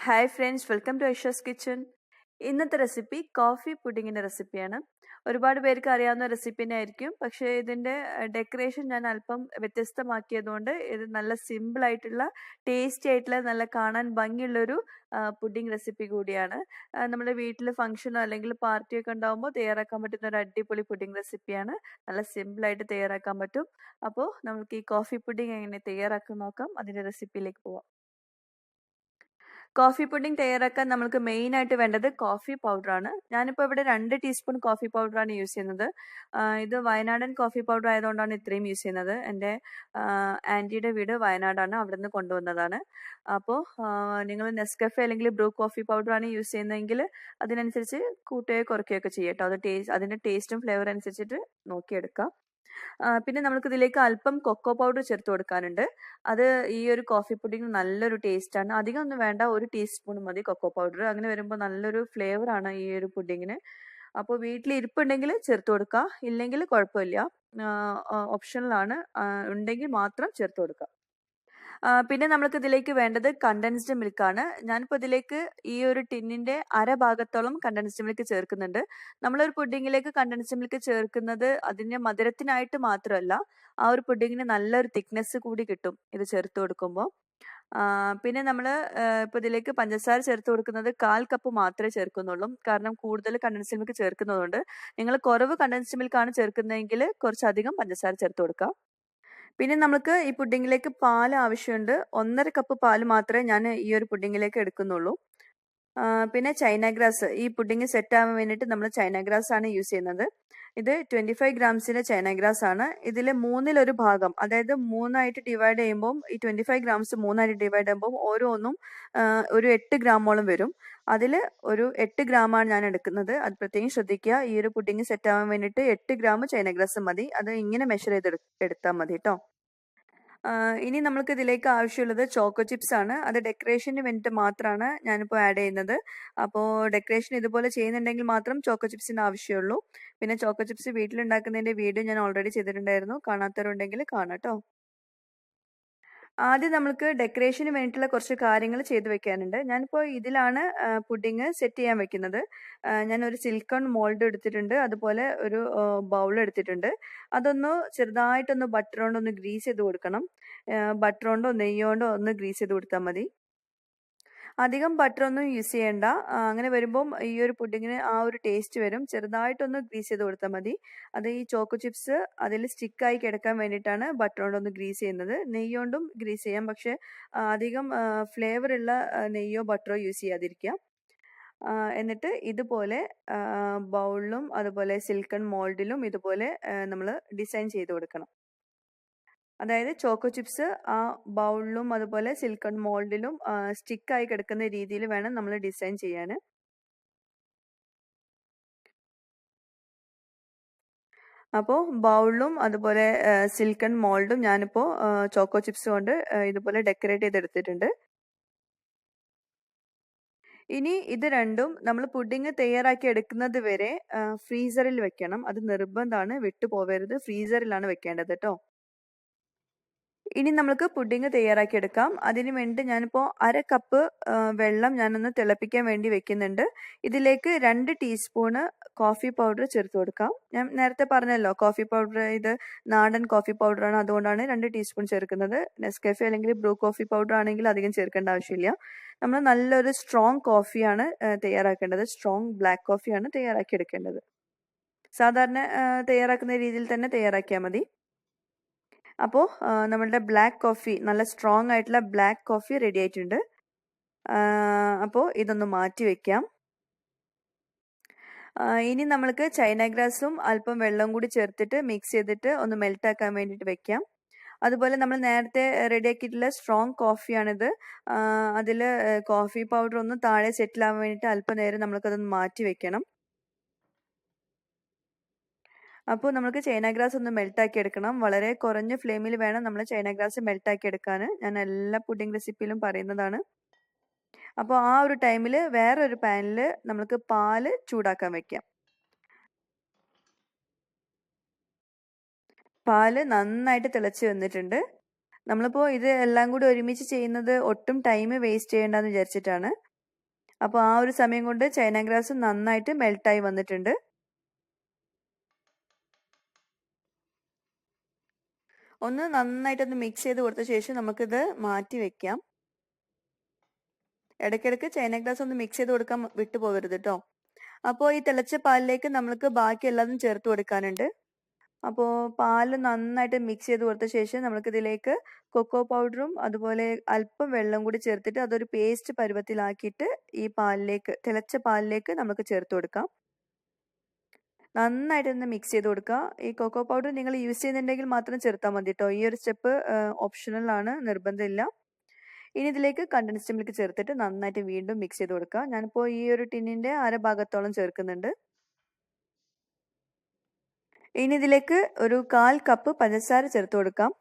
Hi friends, welcome to Aisha's kitchen. ഇന്നത്തെ recipe coffee പുഡിങ്ങിൻ്റെ റെസിപ്പിയാണ്. ഒരുപാട് പേർക്ക് അറിയാവുന്ന റെസിപ്പി തന്നെ ആയിരിക്കും. പക്ഷേ ഇതിൻ്റെ ഡെക്കറേഷൻ ഞാൻ അല്പം വ്യത്യസ്തമാക്കിയതുകൊണ്ട് ഇത് നല്ല സിമ്പിളായിട്ടുള്ള ടേസ്റ്റി ആയിട്ടുള്ള നല്ല കാണാൻ ഭംഗിയുള്ളൊരു പുഡിംഗ് റെസിപ്പി കൂടിയാണ്. നമ്മുടെ വീട്ടിൽ ഫംഗ്ഷനോ അല്ലെങ്കിൽ പാർട്ടിയൊക്കെ ഉണ്ടാകുമ്പോൾ തയ്യാറാക്കാൻ പറ്റുന്ന ഒരു അടിപൊളി പുഡിംഗ് റെസിപ്പിയാണ്. നല്ല സിമ്പിളായിട്ട് തയ്യാറാക്കാൻ പറ്റും. അപ്പോൾ നമുക്ക് ഈ കോഫി പുഡിംഗ് എങ്ങനെ തയ്യാറാക്കാൻ നോക്കാം. അതിൻ്റെ റെസിപ്പിയിലേക്ക് പോവാം. കോഫി പുഡിംഗ് തയ്യാറാക്കാൻ നമുക്ക് മെയിനായിട്ട് വേണ്ടത് കോഫി പൗഡറാണ്. ഞാനിപ്പോൾ ഇവിടെ 2 ടീസ്പൂൺ കോഫി പൗഡറാണ് യൂസ് ചെയ്യുന്നത്. ഇത് വയനാടൻ കോഫി പൗഡർ ആയതുകൊണ്ടാണ് ഇത്രയും യൂസ് ചെയ്യുന്നത്. എൻ്റെ ആൻറ്റിയുടെ വീട് വയനാടാണ്, അവിടെ നിന്ന് കൊണ്ടുവന്നതാണ്. അപ്പോൾ നിങ്ങൾ നെസ്കഫെ അല്ലെങ്കിൽ ബ്രൂ കോഫി പൗഡറാണ് യൂസ് ചെയ്യുന്നതെങ്കിൽ അതിനനുസരിച്ച് കൂട്ടുകയോ കുറയ്ക്കുകയൊക്കെ ചെയ്യാം കേട്ടോ. അതിൻ്റെ ടേസ്റ്റും ഫ്ലേവർ അനുസരിച്ചിട്ട് നോക്കിയെടുക്കാം. പിന്നെ നമുക്കിതിലേക്ക് അല്പം കൊക്കോ പൗഡർ ചേർത്ത് കൊടുക്കാനുണ്ട്. അത് ഈ ഒരു കോഫി പുഡിംഗ് നല്ലൊരു ടേസ്റ്റാണ്. അധികം ഒന്നും വേണ്ട, 1 ടീസ്പൂൺ മതി കൊക്കോ പൗഡർ. അങ്ങനെ വരുമ്പോൾ നല്ലൊരു ഫ്ലേവറാണ് ഈ ഒരു പുഡിങ്ങിന്. അപ്പോൾ വീട്ടിൽ ഇരിപ്പുണ്ടെങ്കിൽ ചേർത്ത് കൊടുക്കുക, ഇല്ലെങ്കിൽ കുഴപ്പമില്ല, ഓപ്ഷണലാണ്. ഉണ്ടെങ്കിൽ മാത്രം ചേർത്ത് കൊടുക്കുക. പിന്നെ നമുക്ക് ഇതിലേക്ക് വേണ്ടത് കണ്ടൻസ്ഡ് മിൽക്കാണ്. ഞാനിപ്പോൾ ഇതിലേക്ക് ഈ ഒരു ടിന്നിൻ്റെ അരഭാഗത്തോളം കണ്ടൻസ്ഡ് മിൽക്ക് ചേർക്കുന്നുണ്ട്. നമ്മളൊരു പുഡിങ്ങിലേക്ക് കണ്ടൻസ്ഡ് മിൽക്ക് ചേർക്കുന്നത് അതിൻ്റെ മധുരത്തിനായിട്ട് മാത്രമല്ല, ആ ഒരു പുഡിങ്ങിന് നല്ലൊരു തിക്നെസ് കൂടി കിട്ടും ഇത് ചേർത്ത് കൊടുക്കുമ്പോൾ. പിന്നെ നമ്മൾ ഇപ്പോൾ ഇതിലേക്ക് പഞ്ചസാര ചേർത്ത് കൊടുക്കുന്നത് 1/4 കപ്പ് മാത്രമേ ചേർക്കുന്നുള്ളൂ. കാരണം കൂടുതൽ കണ്ടൻസ്ഡ് മിൽക്ക് ചേർക്കുന്നതുകൊണ്ട്. നിങ്ങൾ കുറവ് കണ്ടൻസ്ഡ് മിൽക്കാണ് ചേർക്കുന്നതെങ്കിൽ കുറച്ചധികം പഞ്ചസാര ചേർത്ത് കൊടുക്കുക. പിന്നെ നമുക്ക് ഈ പുഡിങ്ങിലേക്ക് പാൽ ആവശ്യമുണ്ട്. 1.5 കപ്പ് പാൽ മാത്രമേ ഞാൻ ഈ ഒരു പുഡിങ്ങിലേക്ക് എടുക്കുന്നുള്ളൂ. പിന്നെ ചൈന ഗ്രാസ്, ഈ പുഡിങ് സെറ്റ് ആവാൻ വേണ്ടിയിട്ട് നമ്മൾ ചൈന ഗ്രാസ് ആണ് യൂസ് ചെയ്യുന്നത്. ഇത് 25 ഗ്രാംസിൻ്റെ ചൈന ഗ്രാസ് ആണ്. ഇതിൽ 1/3 ഭാഗം, അതായത് 3ആയിട്ട് ഡിവൈഡ് ചെയ്യുമ്പോൾ ഈ 25 ഗ്രാംസ് 3ആയിട്ട് ഡിവൈഡ് ചെയ്യുമ്പോൾ ഓരോന്നും ഒരു 8 ഗ്രാമോളം വരും. അതിൽ ഒരു 8 ഗ്രാമാണ് ഞാൻ എടുക്കുന്നത്. അത് പ്രത്യേകം ശ്രദ്ധിക്കുക. ഈ ഒരു പുഡിങ് സെറ്റ് ആവാൻ വേണ്ടിയിട്ട് 8 ഗ്രാം ചൈന ഗ്രാസ് മതി. അത് ഇങ്ങനെ മെഷർ ചെയ്ത് എടുത്താൽ മതി കേട്ടോ. ഇനി നമ്മൾക്ക് ഇതിലേക്ക് ആവശ്യമുള്ളത് ചോക്കോ ചിപ്സ് ആണ്. അത് ഡെക്കറേഷന് വേണ്ടിയിട്ട് മാത്രമാണ് ഞാനിപ്പോൾ ആഡ് ചെയ്യുന്നത്. അപ്പോൾ ഡെക്കറേഷൻ ഇതുപോലെ ചെയ്യുന്നുണ്ടെങ്കിൽ മാത്രം ചോക്കോ ചിപ്സിന് ആവശ്യമുള്ളൂ. പിന്നെ ചോക്കോ ചിപ്സ് വീട്ടിലുണ്ടാക്കുന്നതിൻ്റെ വീഡിയോ ഞാൻ ഓൾറെഡി ചെയ്തിട്ടുണ്ടായിരുന്നു. കാണാത്തവരുണ്ടെങ്കിൽ കാണാം കേട്ടോ. ആദ്യം നമുക്ക് ഡെക്കറേഷന് വേണ്ടിയിട്ടുള്ള കുറച്ച് കാര്യങ്ങൾ ചെയ്ത് വെക്കാനുണ്ട്. ഞാനിപ്പോൾ ഇതിലാണ് പുഡിങ് സെറ്റ് ചെയ്യാൻ വെക്കുന്നത്. ഞാനൊരു സിലിക്കൺ മോൾഡ് എടുത്തിട്ടുണ്ട്. അതുപോലെ ഒരു ബൗൾ എടുത്തിട്ടുണ്ട്. അതൊന്ന് ചെറുതായിട്ടൊന്ന് ബട്ടർ കൊണ്ടൊന്ന് ഗ്രീസ് ചെയ്ത് കൊടുക്കണം. ബട്ടർ കൊണ്ടോ നെയ്യ് കൊണ്ടോ ഒന്ന് ഗ്രീസ് ചെയ്ത് കൊടുത്താൽ മതി. അധികം ബട്ടറൊന്നും യൂസ് ചെയ്യണ്ട. അങ്ങനെ വരുമ്പം ഈ ഒരു പുഡിങ്ങിന് ആ ഒരു ടേസ്റ്റ് വരും. ചെറുതായിട്ടൊന്ന് ഗ്രീസ് ചെയ്ത് കൊടുത്താൽ മതി. അത് ഈ ചോക്കോ ചിപ്സ് അതിൽ സ്റ്റിക്കായി കിടക്കാൻ വേണ്ടിയിട്ടാണ് ബട്ടർ കൊണ്ടൊന്ന് ഗ്രീസ് ചെയ്യുന്നത്. നെയ്യ് കൊണ്ടും ഗ്രീസ് ചെയ്യാം, പക്ഷേ അധികം ഫ്ലേവറുള്ള നെയ്യോ ബട്ടറോ യൂസ് ചെയ്യാതിരിക്കുക. എന്നിട്ട് ഇതുപോലെ ബൗളിലും അതുപോലെ സിലിക്കൺ മോൾഡിലും ഇതുപോലെ നമ്മൾ ഡിസൈൻ ചെയ്ത് കൊടുക്കണം. അതായത് ചോക്കോ ചിപ്സ് ആ ബൗളിലും അതുപോലെ സിലിക്കൺ മോൾഡിലും സ്റ്റിക്കായി കിടക്കുന്ന രീതിയിൽ വേണം നമ്മൾ ഡിസൈൻ ചെയ്യാൻ. അപ്പോൾ ബൗളിലും അതുപോലെ സിലിക്കൺ മോൾഡും ഞാനിപ്പോൾ ചോക്കോ ചിപ്സ് കൊണ്ട് ഇതുപോലെ ഡെക്കറേറ്റ് ചെയ്തെടുത്തിട്ടുണ്ട്. ഇനി ഇത് രണ്ടും നമ്മൾ പുഡിങ് തയ്യാറാക്കി എടുക്കുന്നത് വരെ ഫ്രീസറിൽ വെക്കണം. അത് നിർബന്ധമാണ്, വിട്ടുപോകരുത്. ഫ്രീസറിലാണ് വെക്കേണ്ടത് കേട്ടോ. ഇനി നമുക്ക് പുഡിങ് തയ്യാറാക്കി എടുക്കാം. അതിന് വേണ്ടി ഞാനിപ്പോൾ 1/2 കപ്പ് വെള്ളം ഞാനൊന്ന് തിളപ്പിക്കാൻ വേണ്ടി വെക്കുന്നുണ്ട്. ഇതിലേക്ക് 2 ടീസ്പൂണ് കോഫി പൗഡർ ചേർത്ത് കൊടുക്കാം. ഞാൻ നേരത്തെ പറഞ്ഞല്ലോ, കോഫി പൗഡർ ഇത് നാടൻ കോഫി പൗഡറാണ്, അതുകൊണ്ടാണ് 2 ടീസ്പൂൺ ചേർക്കുന്നത്. നെസ്കഫെ അല്ലെങ്കിൽ ബ്രൂ കോഫി പൗഡർ ആണെങ്കിൽ അധികം ചേർക്കേണ്ട ആവശ്യമില്ല. നമ്മൾ നല്ലൊരു സ്ട്രോങ് കോഫിയാണ് തയ്യാറാക്കേണ്ടത്. സ്ട്രോങ് ബ്ലാക്ക് കോഫിയാണ് തയ്യാറാക്കി എടുക്കേണ്ടത്. സാധാരണ തയ്യാറാക്കുന്ന രീതിയിൽ തന്നെ തയ്യാറാക്കിയാൽ മതി. അപ്പോൾ നമ്മളുടെ ബ്ലാക്ക് കോഫി, നല്ല സ്ട്രോങ് ആയിട്ടുള്ള ബ്ലാക്ക് കോഫി റെഡി ആയിട്ടുണ്ട്. അപ്പോൾ ഇതൊന്ന് മാറ്റി വയ്ക്കാം. ഇനി നമ്മൾക്ക് ചൈന ഗ്രാസും അല്പം വെള്ളം കൂടി ചേർത്തിട്ട് മിക്സ് ചെയ്തിട്ട് ഒന്ന് മെൽറ്റാക്കാൻ വേണ്ടിയിട്ട് വെക്കാം. അതുപോലെ നമ്മൾ നേരത്തെ റെഡിയാക്കിയിട്ടുള്ള സ്ട്രോങ് കോഫിയാണിത്. അതിൽ കോഫി പൗഡർ ഒന്ന് താഴെ സെറ്റിലാവാൻ വേണ്ടിയിട്ട് അല്പം നേരം നമ്മൾക്കതൊന്ന് മാറ്റി വെക്കണം. അപ്പോൾ നമുക്ക് ചൈന ഗ്രാസ് ഒന്ന് മെൽട്ടാക്കി എടുക്കണം. വളരെ കുറഞ്ഞ ഫ്ലെയിമിൽ വേണം നമ്മൾ ചൈന ഗ്രാസ് മെൽട്ടാക്കി എടുക്കാൻ. ഞാൻ എല്ലാ പുഡിംഗ് റെസിപ്പിയിലും പറയുന്നതാണ്. അപ്പോൾ ആ ഒരു ടൈമിൽ വേറൊരു പാനിൽ നമുക്ക് പാല് ചൂടാക്കാൻ വെക്കാം. പാല് നന്നായിട്ട് തിളച്ച് വന്നിട്ടുണ്ട്. നമ്മളിപ്പോൾ ഇത് എല്ലാം കൂടി ഒരുമിച്ച് ചെയ്യുന്നത് ഒട്ടും ടൈം വേസ്റ്റ് ചെയ്യേണ്ടെന്ന് വിചാരിച്ചിട്ടാണ്. അപ്പോൾ ആ ഒരു സമയം കൊണ്ട് ചൈന ഗ്രാസ് നന്നായിട്ട് മെൽട്ടായി വന്നിട്ടുണ്ട്. ഒന്ന് നന്നായിട്ടൊന്ന് മിക്സ് ചെയ്ത് കൊടുത്ത ശേഷം നമുക്കിത് മാറ്റി വെക്കാം. ഇടയ്ക്കിടയ്ക്ക് ചൈന ഗ്രാസ് ഒന്ന് മിക്സ് ചെയ്ത് കൊടുക്കാൻ വിട്ടുപോകരുത് കേട്ടോ. അപ്പോൾ ഈ തിളച്ച പാലിലേക്ക് നമ്മൾക്ക് ബാക്കി എല്ലാതും ചേർത്ത് കൊടുക്കാനുണ്ട്. അപ്പോൾ പാല് നന്നായിട്ട് മിക്സ് ചെയ്ത് കൊടുത്ത ശേഷം നമുക്കിതിലേക്ക് കൊക്കോ പൗഡറും അതുപോലെ അല്പം വെള്ളം കൂടി ചേർത്തിട്ട് അതൊരു പേസ്റ്റ് പരുവത്തിലാക്കിയിട്ട് ഈ പാലിലേക്ക്, തിളച്ച പാലിലേക്ക് നമുക്ക് ചേർത്ത് കൊടുക്കാം. നന്നായിട്ടൊന്ന് മിക്സ് ചെയ്ത് കൊടുക്കുക. ഈ കൊക്കോ പൗഡർ നിങ്ങൾ യൂസ് ചെയ്യുന്നുണ്ടെങ്കിൽ മാത്രം ചേർത്താൽ മതി കേട്ടോ. ഈ ഒരു സ്റ്റെപ്പ് ഓപ്ഷണൽ ആണ്, നിർബന്ധമില്ല. ഇനി ഇതിലേക്ക് കണ്ടൻസ്ഡ് മിൽക്ക് ചേർത്തിട്ട് നന്നായിട്ട് വീണ്ടും മിക്സ് ചെയ്ത് കൊടുക്കുക. ഞാനിപ്പോൾ ഈ ഒരു ടിന്നിൻ്റെ അരഭാഗത്തോളം ചേർക്കുന്നുണ്ട്. ഇനി ഇതിലേക്ക് ഒരു 1/4 കപ്പ് പഞ്ചസാര ചേർത്ത് കൊടുക്കാം.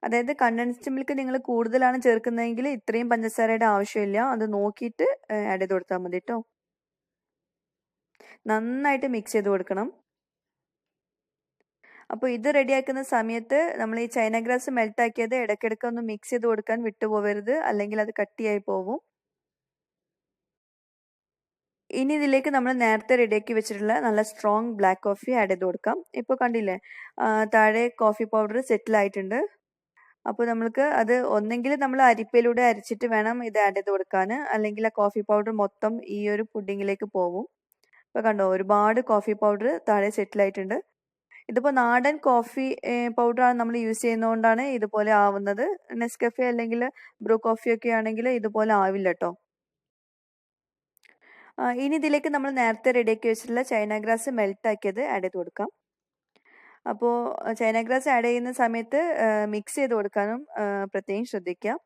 അതായത് കണ്ടൻസ്ഡ് മിൽക്ക് നിങ്ങൾ കൂടുതലാണ് ചേർക്കുന്നതെങ്കിൽ ഇത്രയും പഞ്ചസാരയുടെ ആവശ്യമില്ല. അത് നോക്കിയിട്ട് ആഡ് ചെയ്ത് കൊടുത്താൽ മതി കേട്ടോ. നന്നായിട്ട് മിക്സ് ചെയ്ത് കൊടുക്കണം. അപ്പോൾ ഇത് റെഡിയാക്കുന്ന സമയത്ത് നമ്മൾ ഈ ചൈന ഗ്രാസ് മെൽട്ടാക്കിയത് ഇടയ്ക്കിടയ്ക്ക് ഒന്ന് മിക്സ് ചെയ്ത് കൊടുക്കാൻ വിട്ടുപോകരുത്, അല്ലെങ്കിൽ അത് കട്ടിയായി പോകും. ഇനി ഇതിലേക്ക് നമ്മൾ നേരത്തെ റെഡിയാക്കി വെച്ചിട്ടുള്ള നല്ല സ്ട്രോങ് ബ്ലാക്ക് കോഫി ആഡ് ചെയ്ത് കൊടുക്കാം. ഇപ്പോൾ കണ്ടില്ലേ, താഴെ കോഫി പൗഡർ സെറ്റിൽ ആയിട്ടുണ്ട്. അപ്പോൾ നമ്മൾക്ക് അത് ഒന്നെങ്കിൽ നമ്മൾ അരിപ്പയിലൂടെ അരിച്ചിട്ട് വേണം ഇത് ആഡ് ചെയ്ത് കൊടുക്കാൻ, അല്ലെങ്കിൽ ആ കോഫി പൗഡർ മൊത്തം ഈ ഒരു പുഡിങ്ങിലേക്ക് പോകും. ഇപ്പോൾ കണ്ടോ, ഒരുപാട് കോഫി പൗഡർ താഴെ സെറ്റിൽ ആയിട്ടുണ്ട്. ഇതിപ്പോൾ നാടൻ കോഫി പൗഡറാണ് നമ്മൾ യൂസ് ചെയ്യുന്നതുകൊണ്ടാണ് ഇതുപോലെ ആവുന്നത്. നെസ്കഫെ അല്ലെങ്കിൽ ബ്രൂ കോഫിയൊക്കെ ആണെങ്കിൽ ഇതുപോലെ ആവില്ല കേട്ടോ. ഇനി ഇതിലേക്ക് നമ്മൾ നേരത്തെ റെഡിയാക്കി വെച്ചിട്ടുള്ള ചൈന ഗ്രാസ് മെൽട്ടാക്കിയത് ആഡ് ചെയ്ത് കൊടുക്കാം. അപ്പോൾ ചൈന ഗ്രാസ് ആഡ് ചെയ്യുന്ന സമയത്ത് മിക്സ് ചെയ്ത് കൊടുക്കാനും പ്രത്യേകം ശ്രദ്ധിക്കാം.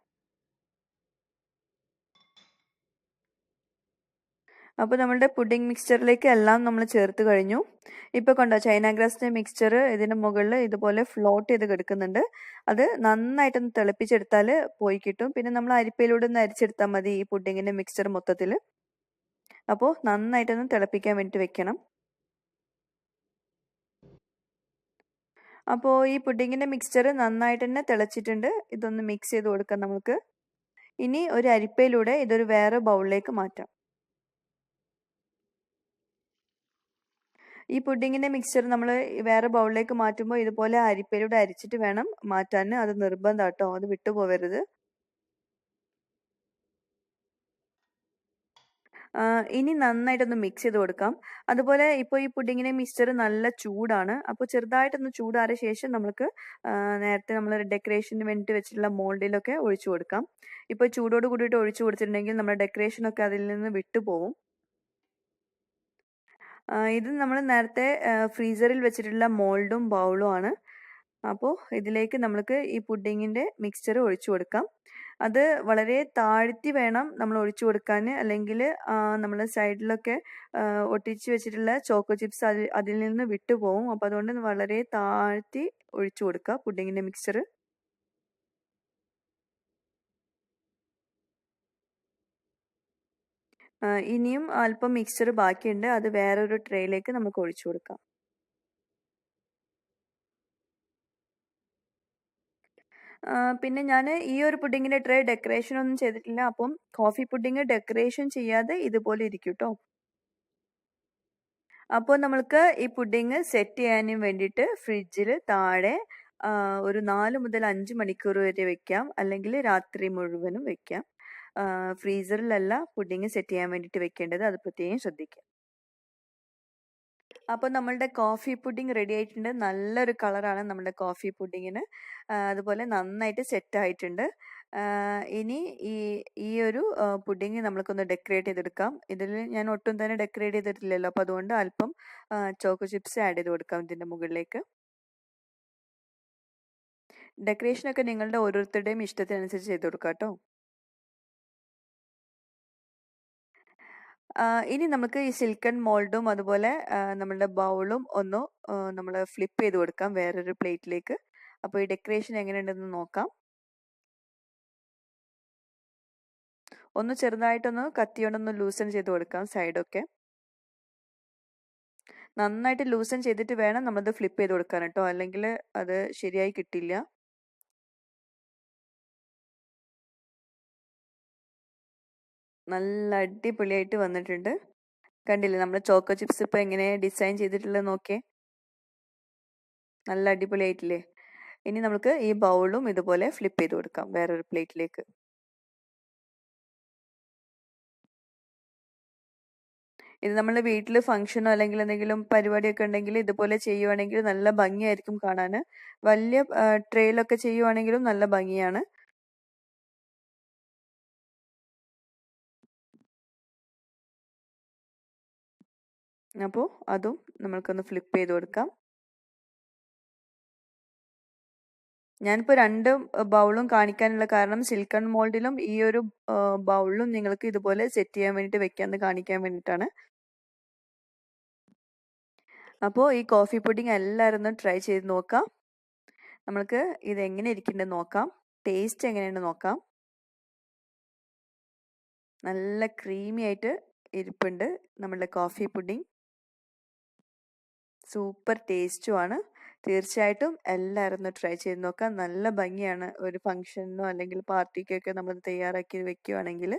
അപ്പോൾ നമ്മളുടെ പുഡിംഗ് മിക്സ്ചറിലേക്ക് എല്ലാം നമ്മൾ ചേർത്ത് കഴിഞ്ഞു. ഇപ്പോൾ കണ്ടോ, ചൈന ഗ്രാസിൻ്റെ മിക്സ്ചർ ഇതിന് മുകളിൽ ഇതുപോലെ ഫ്ലോട്ട് ചെയ്ത് കിടക്കുന്നുണ്ട്. അത് നന്നായിട്ടൊന്ന് തിളപ്പിച്ചെടുത്താൽ പോയി കിട്ടും. പിന്നെ നമ്മൾ അരിപ്പയിലൂടെ ഒന്ന് അരിച്ചെടുത്താൽ മതി ഈ പുഡിങ്ങിൻ്റെ മിക്സ്ചർ മൊത്തത്തിൽ. അപ്പോൾ നന്നായിട്ടൊന്ന് തിളപ്പിക്കാൻ വേണ്ടിയിട്ട് വെക്കണം. അപ്പോൾ ഈ പുഡിങ്ങിൻ്റെ മിക്സ്ചർ നന്നായിട്ട് തന്നെ തിളച്ചിട്ടുണ്ട്. ഇതൊന്ന് മിക്സ് ചെയ്ത് കൊടുക്കാം നമുക്ക്. ഇനി ഒരു അരിപ്പയിലൂടെ ഇതൊരു വേറെ ബൗളിലേക്ക് മാറ്റാം. ഈ പുഡിങ്ങിൻ്റെ മിക്സ്ചർ നമ്മൾ വേറെ ബൗളിലേക്ക് മാറ്റുമ്പോൾ ഇതുപോലെ അരിപ്പയിലൂടെ അരിച്ചിട്ട് വേണം മാറ്റാൻ. അത് നിർബന്ധം കേട്ടോ, അത് വിട്ടുപോകരുത്. ഇനി നന്നായിട്ടൊന്ന് മിക്സ് ചെയ്ത് കൊടുക്കാം. അതുപോലെ ഇപ്പോൾ ഈ പുഡിങ്ങിൻ്റെ മിക്സ്ചർ നല്ല ചൂടാണ്. അപ്പോൾ ചെറുതായിട്ടൊന്ന് ചൂടാറിയ ശേഷം നമുക്ക് നേരത്തെ നമ്മൾ ഡെക്കറേഷന് വേണ്ടിയിട്ട് വെച്ചിട്ടുള്ള മോൾഡിലൊക്കെ ഒഴിച്ചു കൊടുക്കാം. ഇപ്പോൾ ചൂടോട് കൂടിയിട്ട് ഒഴിച്ചു കൊടുത്തിട്ടുണ്ടെങ്കിൽ നമ്മുടെ ഡെക്കറേഷനൊക്കെ അതിൽ നിന്ന് വിട്ടുപോകും. ഇത് നമ്മൾ നേരത്തെ ഫ്രീസറിൽ വെച്ചിട്ടുള്ള മോൾഡും ബൗളും ആണ്. അപ്പോൾ ഇതിലേക്ക് നമുക്ക് ഈ പുഡിങ്ങിൻ്റെ മിക്സ്ചർ ഒഴിച്ചു കൊടുക്കാം. അത് വളരെ താഴ്ത്തി വേണം നമ്മൾ ഒഴിച്ചു കൊടുക്കാൻ, അല്ലെങ്കിൽ നമ്മൾ സൈഡിലൊക്കെ ഒട്ടിച്ച് വെച്ചിട്ടുള്ള ചോക്കോ ചിപ്സ് അതിൽ നിന്ന് വിട്ടുപോകും. അപ്പോൾ അതുകൊണ്ട് വളരെ താഴ്ത്തി ഒഴിച്ചു കൊടുക്കുക പുഡിങ്ങിൻ്റെ മിക്സ്ചർ. ഇനിയും അല്പം മിക്സ്ചർ ബാക്കിയുണ്ട്. അത് വേറൊരു ട്രേയിലേക്ക് നമുക്ക് ഒഴിച്ചു കൊടുക്കാം. പിന്നെ ഞാൻ ഈ ഒരു പുഡിങ്ങിൻ്റെ ട്രേ ഡെക്കറേഷൻ ഒന്നും ചെയ്തിട്ടില്ല. അപ്പം കോഫി പുഡിങ് ഡെക്കറേഷൻ ചെയ്യാതെ ഇതുപോലെ ഇരിക്കും കേട്ടോ. അപ്പോൾ നമ്മൾക്ക് ഈ പുഡിങ് സെറ്റ് ചെയ്യാനും വേണ്ടിയിട്ട് ഫ്രിഡ്ജിൽ താഴെ ഒരു 4 മുതൽ 5 മണിക്കൂർ വരെ വെക്കാം, അല്ലെങ്കിൽ രാത്രി മുഴുവനും വെക്കാം. ഫ്രീസറിലല്ല പുഡിങ് സെറ്റ് ചെയ്യാൻ വേണ്ടിയിട്ട് വെക്കേണ്ടത്, അത് പ്രത്യേകം ശ്രദ്ധിക്കുക. അപ്പോൾ നമ്മളുടെ കോഫി പുഡിങ് റെഡി ആയിട്ടുണ്ട്. നല്ലൊരു കളറാണ് നമ്മുടെ കോഫി പുഡിങ്ങിന്. അതുപോലെ നന്നായിട്ട് സെറ്റായിട്ടുണ്ട്. ഇനി ഈ ഒരു പുഡിങ് നമ്മൾക്കൊന്ന് ഡെക്കറേറ്റ് ചെയ്തെടുക്കാം. ഇതിൽ ഞാൻ ഒട്ടും തന്നെ ഡെക്കറേറ്റ് ചെയ്തിട്ടില്ലല്ലോ, അപ്പോൾ അതുകൊണ്ട് അല്പം ചോക്കോ ചിപ്സ് ആഡ് ചെയ്ത് കൊടുക്കാം ഇതിൻ്റെ മുകളിലേക്ക്. ഡെക്കറേഷനൊക്കെ നിങ്ങളുടെ ഓരോരുത്തരുടെയും ഇഷ്ടത്തിനനുസരിച്ച് ചെയ്ത് കൊടുക്കാം കേട്ടോ. ഇനി നമുക്ക് ഈ സിൽക്കൺ മോൾഡും അതുപോലെ നമ്മളുടെ ബൗളും ഒന്ന് നമ്മൾ ഫ്ലിപ്പ് ചെയ്ത് കൊടുക്കാം വേറൊരു പ്ലേറ്റിലേക്ക്. അപ്പോൾ ഈ ഡെക്കറേഷൻ എങ്ങനെയുണ്ടെന്ന് നോക്കാം. ഒന്ന് ചെറുതായിട്ടൊന്ന് കത്തിയോണ്ടൊന്ന് ലൂസൺ ചെയ്ത് കൊടുക്കാം സൈഡൊക്കെ. നന്നായിട്ട് ലൂസൺ ചെയ്തിട്ട് വേണം നമ്മളത് ഫ്ലിപ്പ് ചെയ്ത് കൊടുക്കാൻ കേട്ടോ, അല്ലെങ്കിൽ അത് ശരിയായി കിട്ടില്ല. നല്ല അടിപൊളിയായിട്ട് വന്നിട്ടുണ്ട്. കണ്ടില്ലേ നമ്മുടെ ചോക്കോ ചിപ്സ് ഇപ്പൊ എങ്ങനെ ഡിസൈൻ ചെയ്തിട്ടുള്ളത് നോക്കിയേ. നല്ല അടിപൊളിയായിട്ടില്ലേ? ഇനി നമുക്ക് ഈ ബൗളും ഇതുപോലെ ഫ്ലിപ്പ് ചെയ്ത് കൊടുക്കാം വേറൊരു പ്ലേറ്റിലേക്ക്. ഇത് നമ്മൾ വീട്ടിൽ ഫംഗ്ഷനോ അല്ലെങ്കിൽ എന്തെങ്കിലും പരിപാടിയൊക്കെ ഉണ്ടെങ്കിൽ ഇതുപോലെ ചെയ്യുവാണെങ്കിൽ നല്ല ഭംഗിയായിരിക്കും കാണാൻ. വലിയ ട്രേയിലൊക്കെ ചെയ്യുവാണെങ്കിലും നല്ല ഭംഗിയാണ്. അപ്പോൾ അതും നമ്മൾക്കൊന്ന് ഫ്ലിപ്പ് ചെയ്ത് കൊടുക്കാം. ഞാനിപ്പോൾ 2 ബൗളും കാണിക്കാനുള്ള കാരണം സിലിക്കൺ മോൾഡിലും ഈ ഒരു ബൗളിലും നിങ്ങൾക്ക് ഇതുപോലെ സെറ്റ് ചെയ്യാൻ വേണ്ടിയിട്ട് വെക്കാമെന്ന് കാണിക്കാൻ വേണ്ടിയിട്ടാണ്. അപ്പോൾ ഈ കോഫി പുഡിംഗ് എല്ലാവരും ഒന്ന് ട്രൈ ചെയ്ത് നോക്കാം. നമ്മൾക്ക് ഇത് എങ്ങനെ ഇരിക്കുന്നുണ്ടെന്ന് നോക്കാം. ടേസ്റ്റ് എങ്ങനെയുണ്ടെന്ന് നോക്കാം. നല്ല ക്രീമി ആയിട്ട് ഇരിപ്പുണ്ട് നമ്മളുടെ കോഫി പുഡിംഗ്. സൂപ്പർ ടേസ്റ്റുമാണ്. തീർച്ചയായിട്ടും എല്ലാവരും ഒന്ന് ട്രൈ ചെയ്ത് നോക്കാം. നല്ല ഭംഗിയാണ് ഒരു ഫംഗ്ഷനോ അല്ലെങ്കിൽ പാർട്ടിക്കൊക്കെ നമ്മൾ തയ്യാറാക്കി വെക്കുകയാണെങ്കിൽ.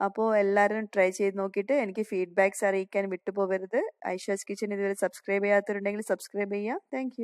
അപ്പോൾ എല്ലാവരും ട്രൈ ചെയ്ത് നോക്കിയിട്ട് എനിക്ക് ഫീഡ്ബാക്ക്സ് അറിയിക്കാൻ വിട്ടുപോകരുത്. ഐഷാസ് കിച്ചൺ ഇതുവരെ സബ്സ്ക്രൈബ് ചെയ്യാത്തവരുണ്ടെങ്കിൽ സബ്സ്ക്രൈബ് ചെയ്യുക. താങ്ക്